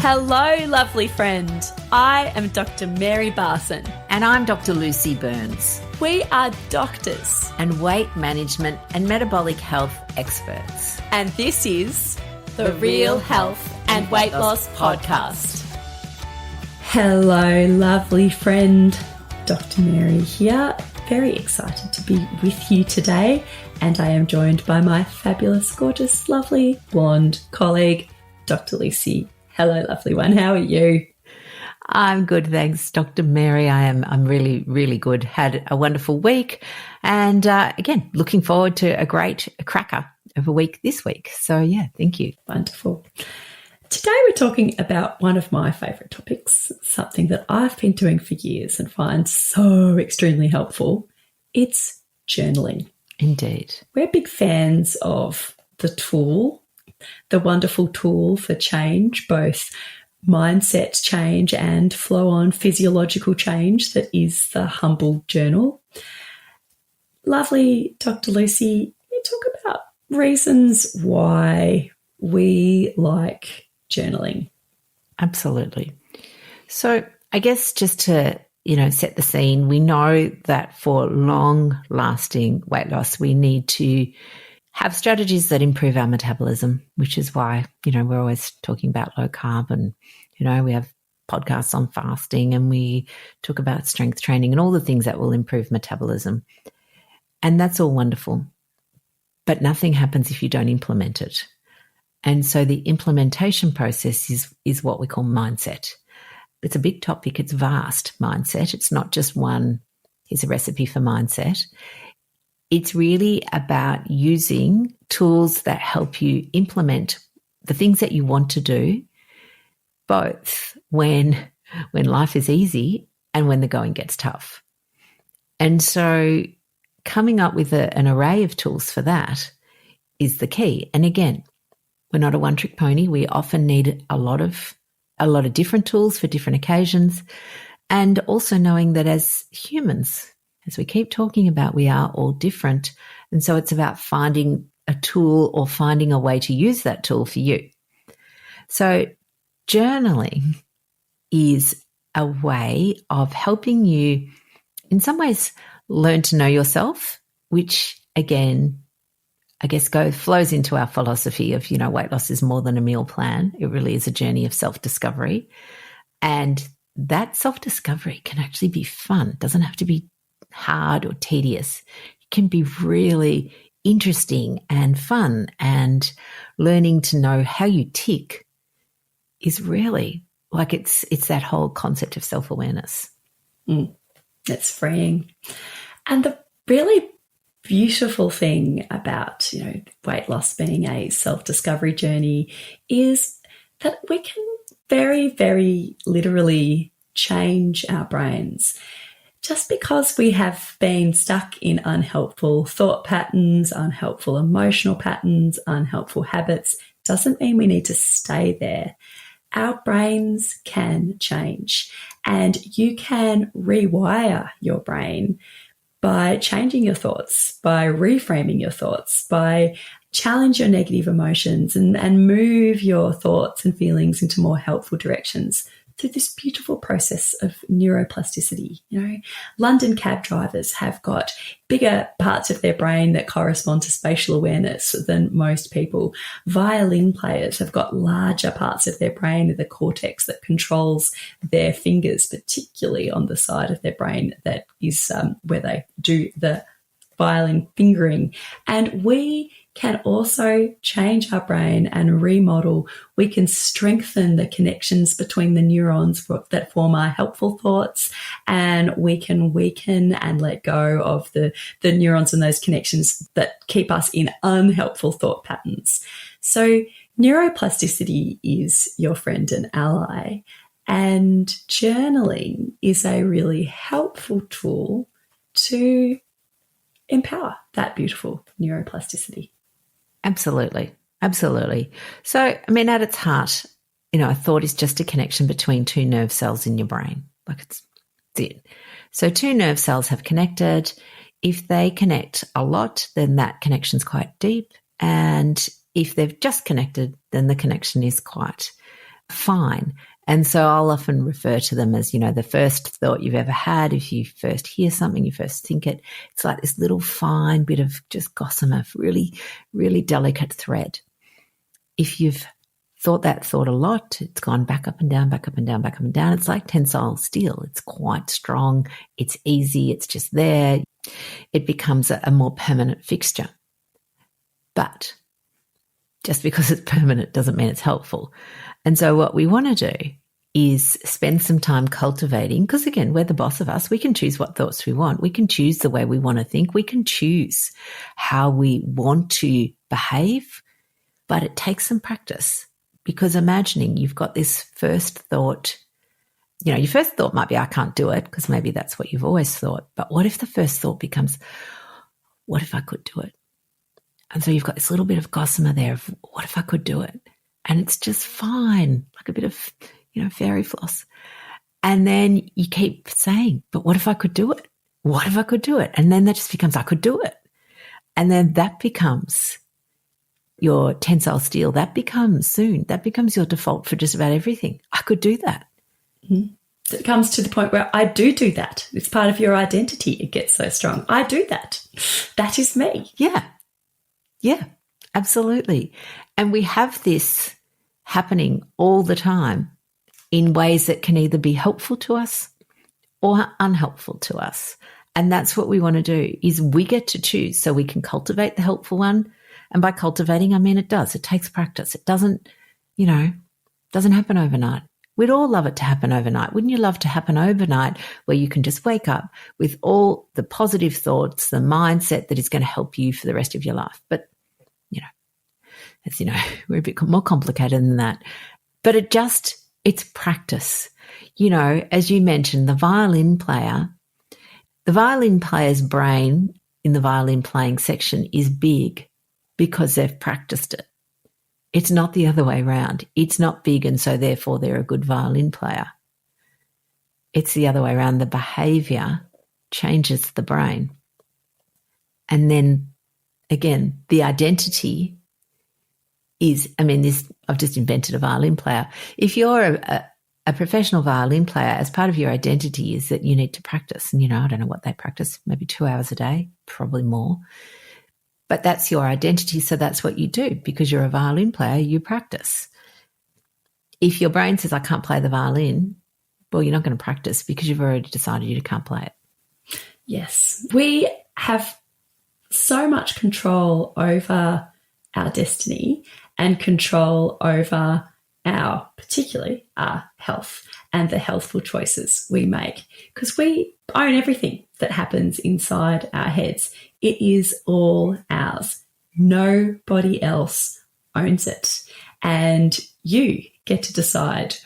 Hello, lovely friend. I am Dr. Mary Barson. And I'm Dr. Lucy Burns. We are doctors and weight management and metabolic health experts. And this is the Real Health and Weight Loss Podcast. Hello, lovely friend. Dr. Mary here. Very excited to be with you today. And I am joined by my fabulous, gorgeous, lovely, blonde colleague, Dr. Lucy. Hello, lovely one. How are you? I'm good, thanks, Dr. Mary. I'm really, really good. Had a wonderful week, and again, looking forward to a cracker of a week this week. So yeah, thank you. Wonderful. Today we're talking about one of my favourite topics, something that I've been doing for years and find so extremely helpful. It's journaling. Indeed. We're big fans of the tool, the wonderful tool for change, both mindset change and flow-on physiological change that is the Humble Journal. Lovely Dr. Lucy, you talk about reasons why we like journaling. Absolutely. So I guess just to, set the scene, we know that for long-lasting weight loss, we need to have strategies that improve our metabolism, which is why, we're always talking about low carb and, we have podcasts on fasting and we talk about strength training and all the things that will improve metabolism. And that's all wonderful, but nothing happens if you don't implement it. And so the implementation process is what we call mindset. It's a big topic. It's vast, mindset. It's not just one, here's a recipe for mindset. It's really about using tools that help you implement the things that you want to do, both when life is easy and when the going gets tough. And so coming up with an array of tools for that is the key. And again, we're not a one-trick pony. We often need a lot of different tools for different occasions, and also knowing that as humans, as we keep talking about, we are all different. And so it's about finding a tool or finding a way to use that tool for you. So journaling is a way of helping you, in some ways, learn to know yourself, which again, I guess flows into our philosophy of, weight loss is more than a meal plan. It really is a journey of self-discovery. And that self-discovery can actually be fun. It doesn't have to be hard or tedious. It can be really interesting and fun, and learning to know how you tick is really like it's that whole concept of self-awareness. It's freeing. And the really beautiful thing about, weight loss being a self-discovery journey is that we can very, very literally change our brains. Just because we have been stuck in unhelpful thought patterns, unhelpful emotional patterns, unhelpful habits, doesn't mean we need to stay there. Our brains can change, and you can rewire your brain by changing your thoughts, by reframing your thoughts, by challenge your negative emotions and move your thoughts and feelings into more helpful directions through this beautiful process of neuroplasticity. London cab drivers have got bigger parts of their brain that correspond to spatial awareness than most people. Violin players have got larger parts of their brain, the cortex that controls their fingers, particularly on the side of their brain that is where they do the violin fingering. And we can also change our brain and remodel. We can strengthen the connections between the neurons that form our helpful thoughts, and we can weaken and let go of the neurons and those connections that keep us in unhelpful thought patterns. So neuroplasticity is your friend and ally, and journaling is a really helpful tool to empower that beautiful neuroplasticity. Absolutely. Absolutely. So, at its heart, a thought is just a connection between two nerve cells in your brain. Like it's it. So 2 nerve cells have connected. If they connect a lot, then that connection's quite deep. And if they've just connected, then the connection is quite fine. And so I'll often refer to them as, the first thought you've ever had. If you first hear something, you first think it. It's like this little fine bit of just gossamer, really, really delicate thread. If you've thought that thought a lot, it's gone back up and down, back up and down, back up and down. It's like tensile steel. It's quite strong. It's easy. It's just there. It becomes a more permanent fixture. But just because it's permanent doesn't mean it's helpful. And so what we want to do is spend some time cultivating, because again, we're the boss of us. We can choose what thoughts we want. We can choose the way we want to think. We can choose how we want to behave, but it takes some practice, because imagining you've got this first thought, your first thought might be, I can't do it, because maybe that's what you've always thought. But what if the first thought becomes, what if I could do it? And so you've got this little bit of gossamer there of, what if I could do it? And it's just fine, like a bit of, fairy floss. And then you keep saying, but what if I could do it? What if I could do it? And then that just becomes, I could do it. And then that becomes your tensile steel. That becomes your default for just about everything. I could do that. Mm-hmm. It comes to the point where I do that. It's part of your identity. It gets so strong. I do that. That is me. Yeah, absolutely. And we have this happening all the time in ways that can either be helpful to us or unhelpful to us. And that's what we want to do, is we get to choose, so we can cultivate the helpful one. And by cultivating, I mean it takes practice. It doesn't happen overnight. We'd all love it to happen overnight. Wouldn't you love to happen overnight, where you can just wake up with all the positive thoughts, the mindset that is going to help you for the rest of your life? But, we're a bit more complicated than that. But it's practice. As you mentioned, the violin player's brain in the violin playing section is big because they've practiced it. It's not the other way around. It's not big and so therefore they're a good violin player. It's the other way around. The behavior changes the brain. And then again, the identity is, I've just invented a violin player. If you're a professional violin player, as part of your identity is that you need to practice. And, I don't know what they practice, maybe 2 hours a day, probably more. But that's your identity, so that's what you do. Because you're a violin player, you practice. If your brain says, I can't play the violin, well, you're not going to practice because you've already decided you can't play it. Yes. We have so much control over our destiny and control over particularly our health and the healthful choices we make, because we own everything that happens inside our heads. It is all ours. Nobody else owns it. And you get to decide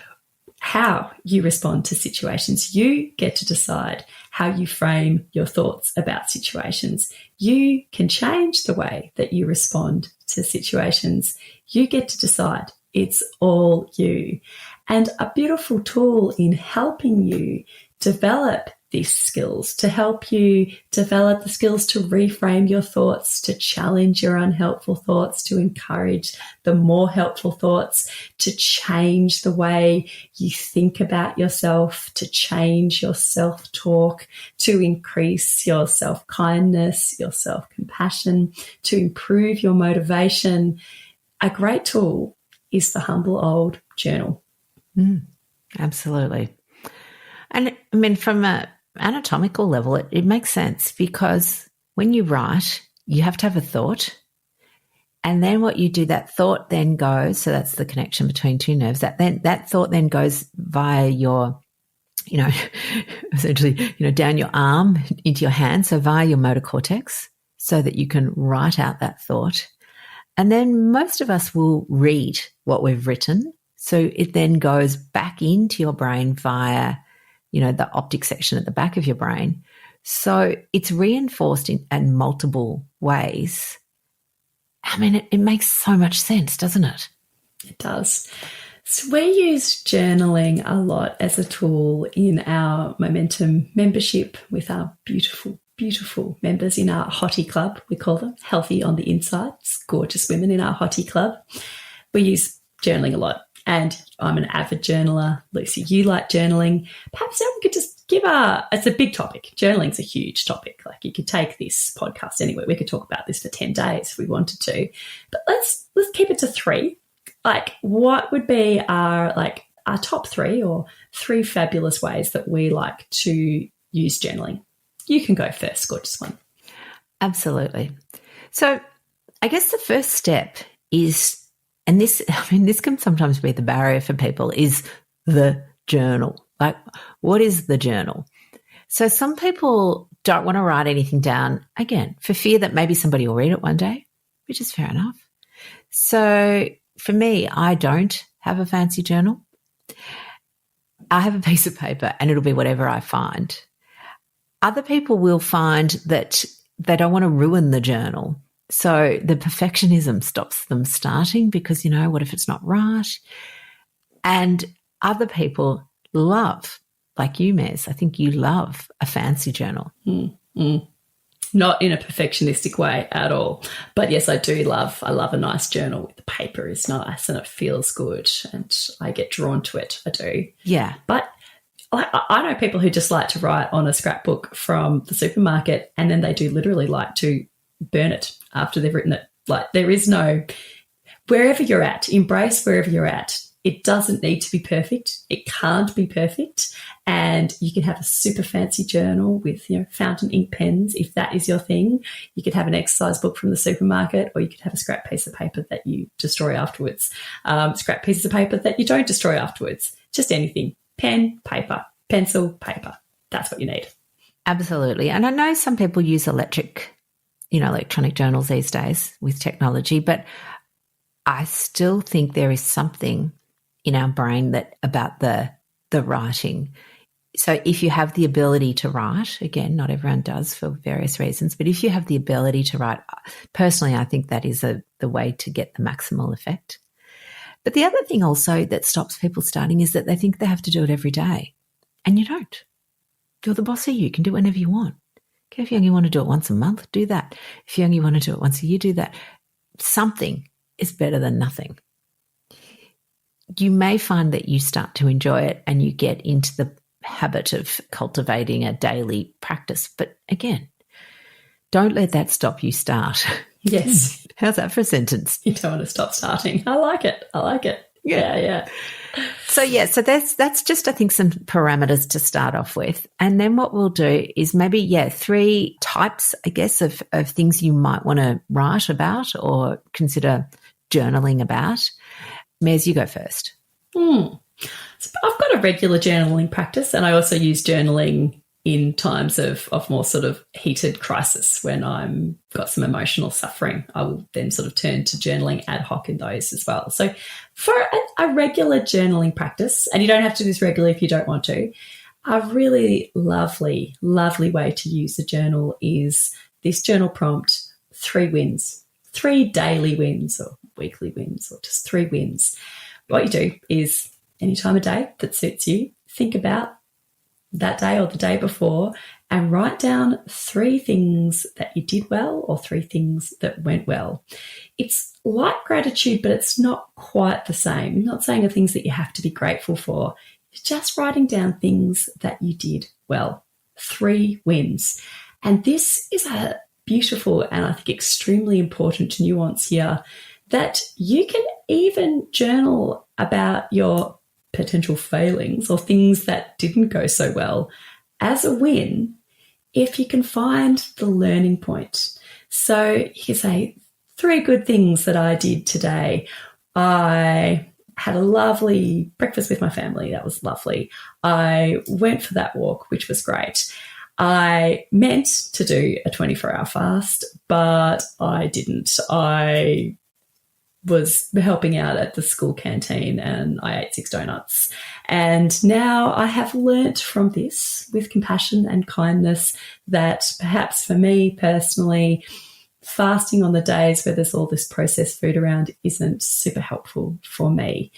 how you respond to situations. You get to decide how you frame your thoughts about situations. You can change the way that you respond to situations. You get to decide. It's all you. And a beautiful tool in helping you develop these skills, to help you develop the skills to reframe your thoughts, to challenge your unhelpful thoughts, to encourage the more helpful thoughts, to change the way you think about yourself, to change your self-talk, to increase your self-kindness, your self-compassion, to improve your motivation. A great tool is the humble old journal. Absolutely. And from an anatomical level, it makes sense, because when you write, you have to have a thought. And then what you do, that thought then goes, so that's the connection between two nerves, that thought then goes via your, essentially, down your arm into your hand, so via your motor cortex, so that you can write out that thought. And then most of us will read what we've written. So it then goes back into your brain via, the optic section at the back of your brain. So it's reinforced in multiple ways. It makes so much sense, doesn't it? It does. So we use journaling a lot as a tool in our Momentum membership with our beautiful, beautiful members in our Hottie Club. We call them Healthy on the Inside. It's gorgeous women in our Hottie Club. We use journaling a lot. and I'm an avid journaler. Lucy, you like journaling. Perhaps we could just it's a big topic. Journaling's a huge topic. Like, you could take this podcast anywhere. We could talk about this for 10 days if we wanted to. But let's keep it to 3. Like, what would be our top 3 or 3 fabulous ways that we like to use journaling? You can go first, gorgeous one. Absolutely. So I guess the first step is, and this can sometimes be the barrier for people, is the journal. Like, what is the journal? So some people don't want to write anything down, again, for fear that maybe somebody will read it one day, which is fair enough. So for me, I don't have a fancy journal. I have a piece of paper and it'll be whatever I find. Other people will find that they don't want to ruin the journal. So the perfectionism stops them starting because, what if it's not right? And other people love, like you, Mez, I think you love a fancy journal. Not in a perfectionistic way at all. But yes, I love a nice journal. The paper is nice and it feels good and I get drawn to it. I do. Yeah. But I know people who just like to write on a scrapbook from the supermarket, and then they do literally like to burn it after they've written it. Like, there is no, wherever you're at, embrace wherever you're at. It doesn't need to be perfect. It can't be perfect. And you can have a super fancy journal with, fountain ink pens, if that is your thing. You could have an exercise book from the supermarket, or you could have a scrap piece of paper that you destroy afterwards. Scrap pieces of paper that you don't destroy afterwards. Just anything. Pen, paper, pencil, paper. That's what you need. Absolutely. And I know some people use electronic journals these days with technology, but I still think there is something in our brain about the writing. So if you have the ability to write, again, not everyone does for various reasons, but if you have the ability to write, personally, I think that is the way to get the maximal effect. But the other thing also that stops people starting is that they think they have to do it every day. And you don't. You're the boss of you. You can do it whenever you want. Okay, if you only want to do it once a month, do that. If you only want to do it once a year, do that. Something is better than nothing. You may find that you start to enjoy it and you get into the habit of cultivating a daily practice. But again, don't let that stop you start. Yes. How's that for a sentence? You don't want to stop starting. I like it. Yeah. So that's just, I think, some parameters to start off with. And then what we'll do is maybe, 3 types, I guess, of things you might want to write about or consider journaling about. Mez, you go first. So I've got a regular journaling practice, and I also use journaling in times of more sort of heated crisis when I'm got some emotional suffering. I will then sort of turn to journaling ad hoc in those as well. So for a regular journaling practice, and you don't have to do this regularly if you don't want to, a really lovely, lovely way to use the journal is this journal prompt, 3 wins, 3 daily wins or weekly wins, or just 3 wins. What you do is, any time of day that suits you, think about that day or the day before and write down 3 things that you did well or 3 things that went well. It's like gratitude, but it's not quite the same. I'm not saying the things that you have to be grateful for. You're just writing down things that you did well. 3 wins. And this is a beautiful and I think extremely important nuance here, that you can even journal about your potential failings or things that didn't go so well as a win if you can find the learning point. So you can say, 3 good things that I did today. I had a lovely breakfast with my family. That was lovely. I went for that walk, which was great. I meant to do a 24-hour fast, but I didn't. I was helping out at the school canteen and I ate 6 donuts. And now I have learnt from this with compassion and kindness that perhaps for me personally, fasting on the days where there's all this processed food around isn't super helpful for me.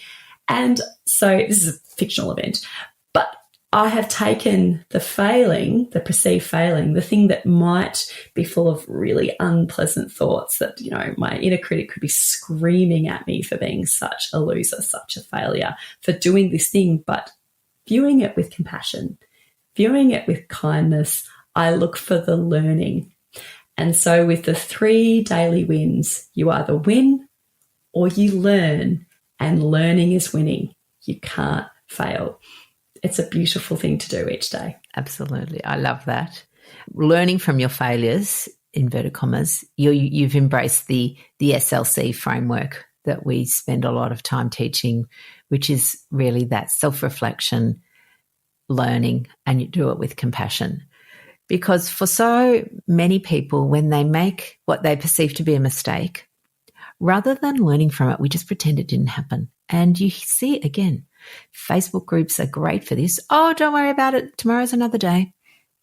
And so this is a fictional event, but I have taken the failing, the perceived failing, the thing that might be full of really unpleasant thoughts that, my inner critic could be screaming at me for being such a loser, such a failure, for doing this thing, but viewing it with compassion, viewing it with kindness. I look for the learning. And so with the 3 daily wins, you either win or you learn, and learning is winning. You can't fail. It's a beautiful thing to do each day. Absolutely. I love that. Learning from your failures, inverted commas, you've embraced the SLC framework that we spend a lot of time teaching, which is really that self-reflection, learning, and you do it with compassion. Because for so many people, when they make what they perceive to be a mistake, rather than learning from it, we just pretend it didn't happen. And you see it again. Facebook groups are great for this. Oh, don't worry about it. Tomorrow's another day.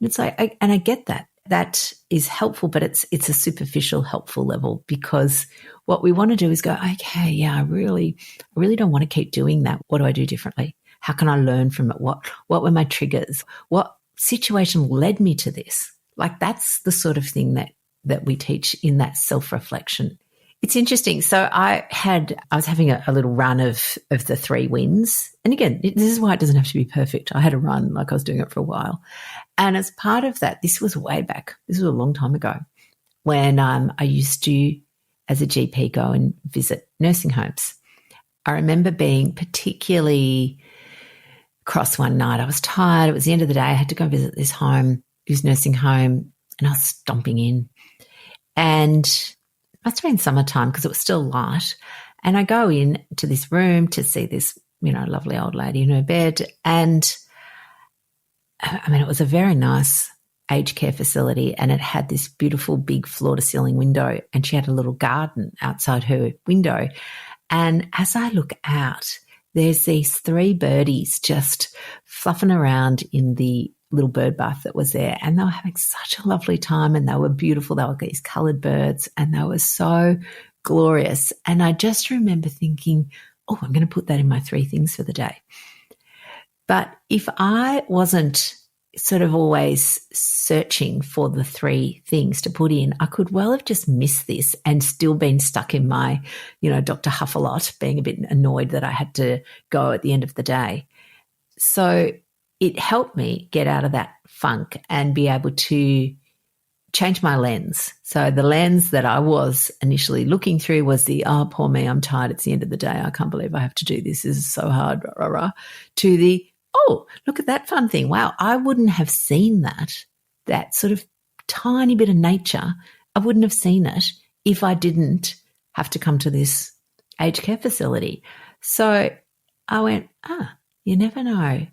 And it's like, and I get that. That is helpful, but it's a superficial, helpful level, because what we want to do is go, okay, yeah, I really don't want to keep doing that. What do I do differently? How can I learn from it? What were my triggers? What situation led me to this? Like, that's the sort of thing that we teach in that self-reflection. It's interesting. So I was having a little run of the 3 wins. And again, this is why it doesn't have to be perfect. I had a run, like I was doing it for a while. And as part of that, this was way back. This was a long time ago, when I used to, as a GP, go and visit nursing homes. I remember being particularly cross one night. I was tired. It was the end of the day. I had to go visit this nursing home, and I was stomping in. And it must have been summertime because it was still light. And I go in to this room to see this, lovely old lady in her bed. And I mean, it was a very nice aged care facility, and it had this beautiful big floor-to-ceiling window, and she had a little garden outside her window. And as I look out, there's these 3 birdies just fluffing around in the little bird bath that was there, and they were having such a lovely time, and they were beautiful. They were these coloured birds, and they were so glorious. And I just remember thinking, oh, I'm going to put that in my 3 things for the day. But if I wasn't sort of always searching for the 3 things to put in, I could well have just missed this and still been stuck in my, Dr. Huffalot, being a bit annoyed that I had to go at the end of the day. So it helped me get out of that funk and be able to change my lens. So the lens that I was initially looking through was the, oh, poor me, I'm tired, it's the end of the day, I can't believe I have to do this, this is so hard, rah, rah, rah, to the, oh, look at that fun thing. Wow, I wouldn't have seen that sort of tiny bit of nature. I wouldn't have seen it if I didn't have to come to this aged care facility. So I went, you never know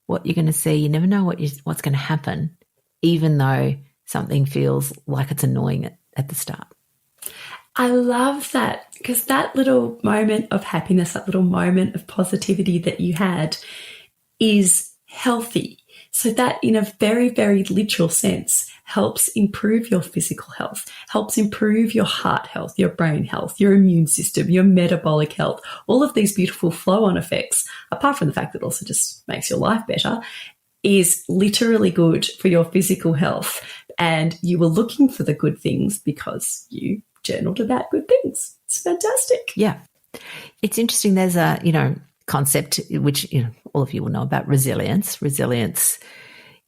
what you're going to see. You never know what's going to happen, even though something feels like it's annoying at the start. I love that, because that little moment of happiness, that little moment of positivity that you had is healthy. So that, in a very, very literal sense, helps improve your physical health, helps improve your heart health, your brain health, your immune system, your metabolic health, all of these beautiful flow-on effects, apart from the fact that it also just makes your life better, is literally good for your physical health. And you were looking for the good things because you journaled about good things. It's fantastic. Yeah. It's interesting. There's a, concept which all of you will know about, resilience. Resilience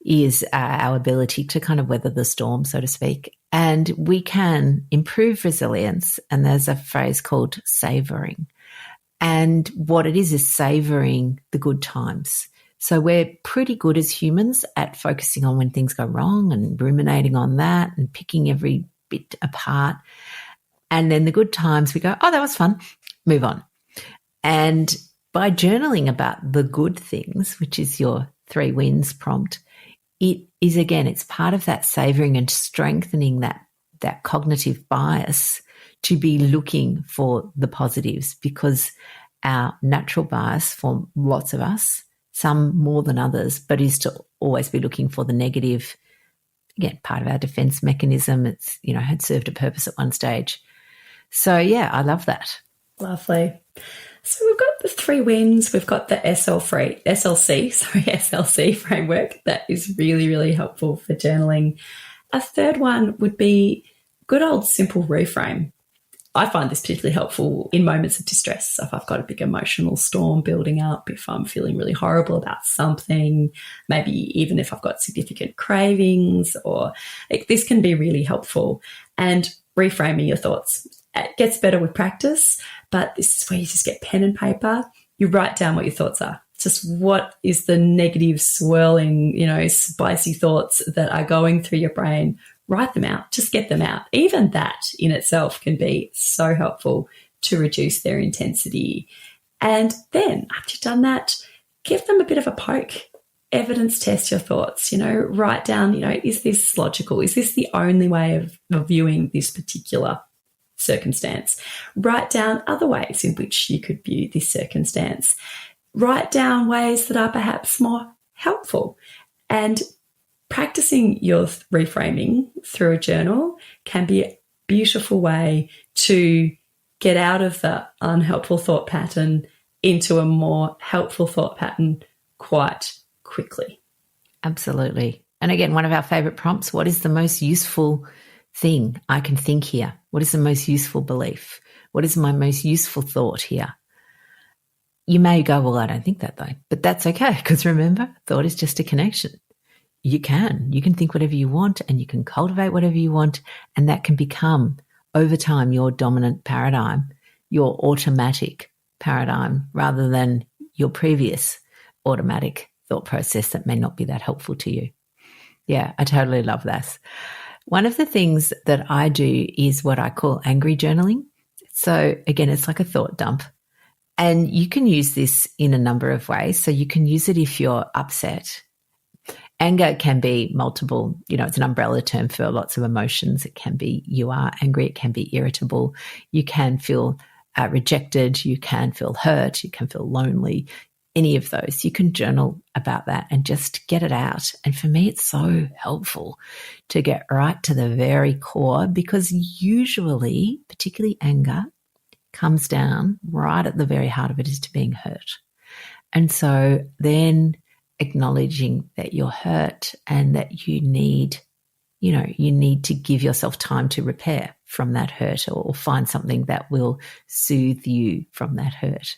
is our ability to kind of weather the storm, so to speak. And we can improve resilience. And there's a phrase called savoring. And what it is savoring the good times. So we're pretty good as humans at focusing on when things go wrong and ruminating on that and picking every bit apart. And then the good times we go, oh, that was fun, move on. And by journaling about the good things, which is your 3 wins prompt, it is, again, it's part of that savoring and strengthening that cognitive bias to be looking for the positives, because our natural bias for lots of us, some more than others, but is to always be looking for the negative. Again, part of our defense mechanism. It's, had served a purpose at one stage. So, yeah, I love that. Lovely. So we've got the 3 wins. We've got the SLC framework that is really, really helpful for journaling. A third one would be good old simple reframe. I find this particularly helpful in moments of distress. So if I've got a big emotional storm building up, if I'm feeling really horrible about something, maybe even if I've got significant cravings, or this can be really helpful. And reframing your thoughts. It gets better with practice, but this is where you just get pen and paper. You write down what your thoughts are. Just what is the negative, swirling, spicy thoughts that are going through your brain. Write them out. Just get them out. Even that in itself can be so helpful to reduce their intensity. And then after you've done that, give them a bit of a poke. Evidence test your thoughts. Write down, is this logical? Is this the only way of viewing this particular circumstance? Write down other ways in which you could view this circumstance. Write down ways that are perhaps more helpful. And practicing your reframing through a journal can be a beautiful way to get out of the unhelpful thought pattern into a more helpful thought pattern quite quickly. Absolutely. And again, one of our favourite prompts, what is the most useful thing I can think here? What is the most useful belief? What is my most useful thought here? You may go, well, I don't think that though, but that's okay, because remember, thought is just a connection. You can think whatever you want, and you can cultivate whatever you want, and that can become over time your dominant paradigm, your automatic paradigm, rather than your previous automatic thought process that may not be that helpful to you. Yeah, I totally love this. One of the things that I do is what I call angry journaling. So again, it's like a thought dump. And you can use this in a number of ways. So you can use it if you're upset. Anger can be multiple, it's an umbrella term for lots of emotions. It can be you are angry, it can be irritable. You can feel rejected, you can feel hurt, you can feel lonely. Any of those, you can journal about that and just get it out. And for me, it's so helpful to get right to the very core, because usually, particularly anger, comes down right at the very heart of it is to being hurt. And so then acknowledging that you're hurt and that you need to give yourself time to repair from that hurt, or find something that will soothe you from that hurt.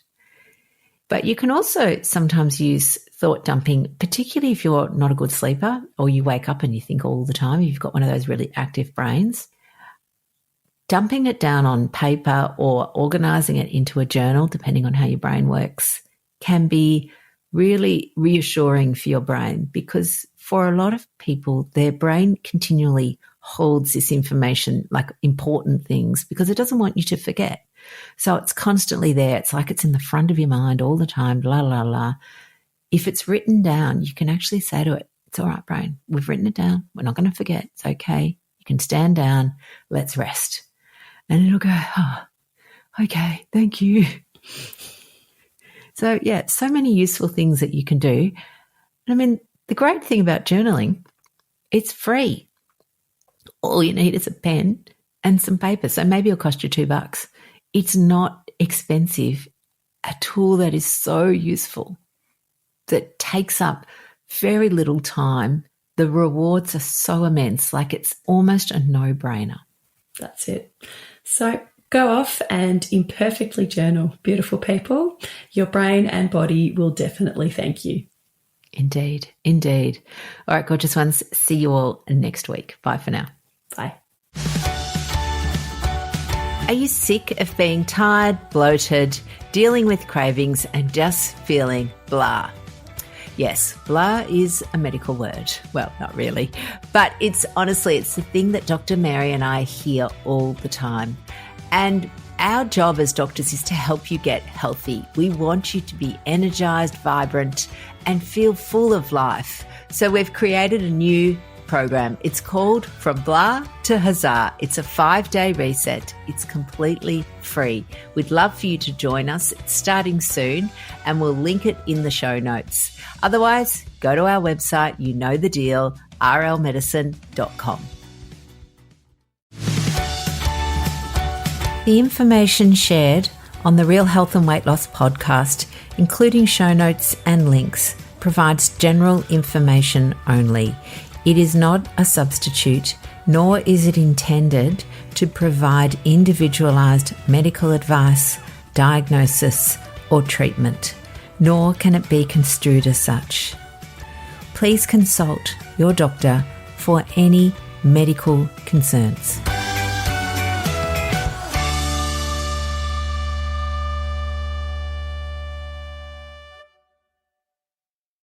But you can also sometimes use thought dumping, particularly if you're not a good sleeper or you wake up and you think all the time, you've got one of those really active brains. Dumping it down on paper or organising it into a journal, depending on how your brain works, can be really reassuring for your brain, because for a lot of people, their brain continually holds this information, like important things, because it doesn't want you to forget. So it's constantly there. It's like it's in the front of your mind all the time, blah, blah, blah. If it's written down, you can actually say to it, it's all right, brain, we've written it down. We're not going to forget. It's okay. You can stand down. Let's rest. And it'll go, oh, okay, thank you. So, yeah, so many useful things that you can do. I mean, the great thing about journaling, it's free. All you need is a pen and some paper. So maybe it'll cost you $2. It's not expensive. A tool that is so useful, that takes up very little time. The rewards are so immense, like it's almost a no-brainer. That's it. So go off and imperfectly journal, beautiful people. Your brain and body will definitely thank you. Indeed, indeed. All right, gorgeous ones. See you all next week. Bye for now. Bye. Are you sick of being tired, bloated, dealing with cravings, and just feeling blah? Yes, blah is a medical word. Well, not really, but it's the thing that Dr. Mary and I hear all the time. And our job as doctors is to help you get healthy. We want you to be energized, vibrant, and feel full of life. So we've created a new program. It's called From Blah to Huzzah. It's a 5-day reset. It's completely free. We'd love for you to join us. It's starting soon, and we'll link it in the show notes. Otherwise, go to our website, you know the deal, rlmedicine.com. The information shared on the Real Health and Weight Loss podcast, including show notes and links, provides general information only. It is not a substitute, nor is it intended to provide individualised medical advice, diagnosis, or treatment, nor can it be construed as such. Please consult your doctor for any medical concerns.